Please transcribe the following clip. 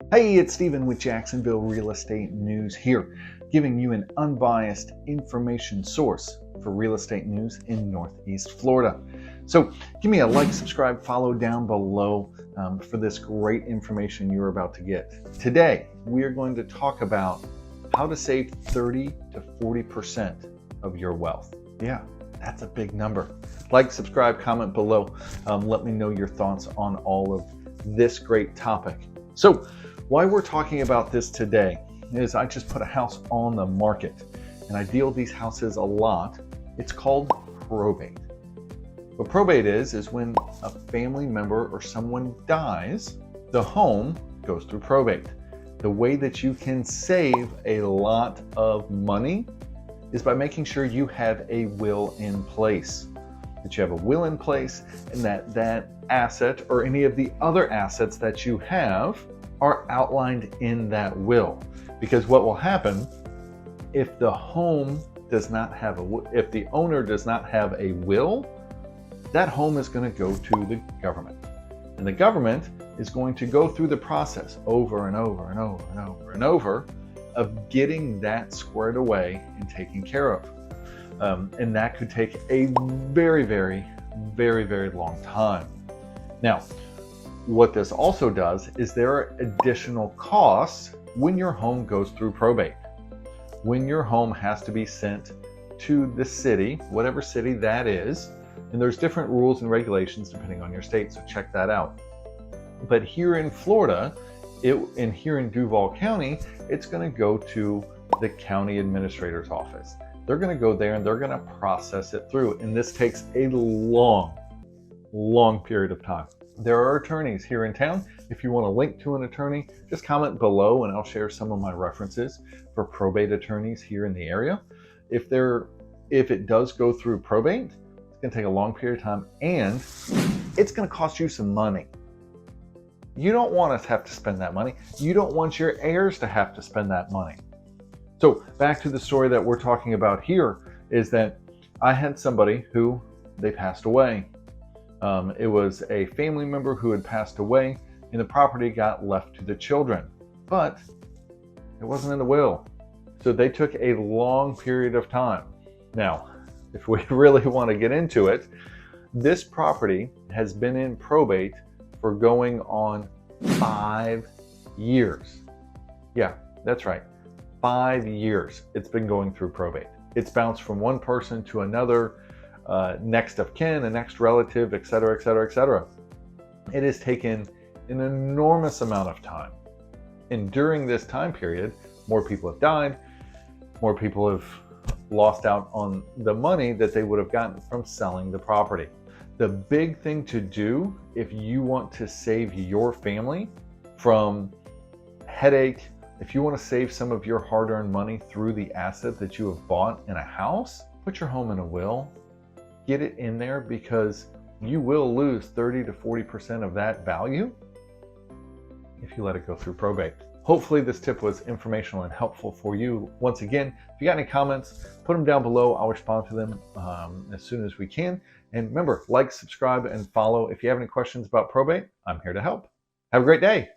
Hey, it's Steven with Jacksonville Real Estate News here, giving you an unbiased information source for real estate news in Northeast Florida. So give me a like, subscribe, follow down below for this great information you're about to get. Today, we are going to talk about how to save 30 to 40% of your wealth. Yeah, that's a big number. Like, subscribe, comment below. Let me know your thoughts on all of this great topic. So, why we're talking about this today is I just put a house on the market and I deal with these houses a lot. It's called probate. What probate is when a family member or someone dies, the home goes through probate. The way that you can save a lot of money is by making sure you have a will in place. That you have a will in place and that asset or any of the other assets that you have are outlined in that will. Because what will happen if the home does not have if the owner does not have a will, that home is going to go to the government. And the government is going to go through the process over and over and over and over and over of getting that squared away and taken care of. And that could take a very, very, very, very long time. Now, what this also does is there are additional costs when your home goes through probate. When your home has to be sent to the city, whatever city that is, and there's different rules and regulations depending on your state, so check that out. But here in Florida, and here in Duval County, it's going to go to the county administrator's office. They're going to go there and they're going to process it through, and this takes a long period of time. There are attorneys here in town. If you want a link to an attorney, just comment below and I'll share some of my references for probate attorneys here in the area. If it does go through probate, it's going to take a long period of time and it's going to cost you some money. You don't want to have to spend that money. You don't want your heirs to have to spend that money. So back to the story that we're talking about here is that I had somebody who they passed away. It was a family member who had passed away and the property got left to the children, but it wasn't in the will. So they took a long period of time. Now, if we really want to get into it, this property has been in probate for going on 5 years. Yeah, that's right. 5 years it's been going through probate. It's bounced from one person to another, next of kin, a next relative, etc., etc., etc. It has taken an enormous amount of time. And during this time period, more people have died, more people have lost out on the money that they would have gotten from selling the property. The big thing to do if you want to save your family from headache, if you want to save some of your hard-earned money through the asset that you have bought in a house, put your home in a will. Get it in there because you will lose 30 to 40% of that value if you let it go through probate. Hopefully this tip was informational and helpful for you. Once again, if you got any comments, put them down below. I'll respond to them as soon as we can. And remember, like, subscribe, and follow. If you have any questions about probate, I'm here to help. Have a great day.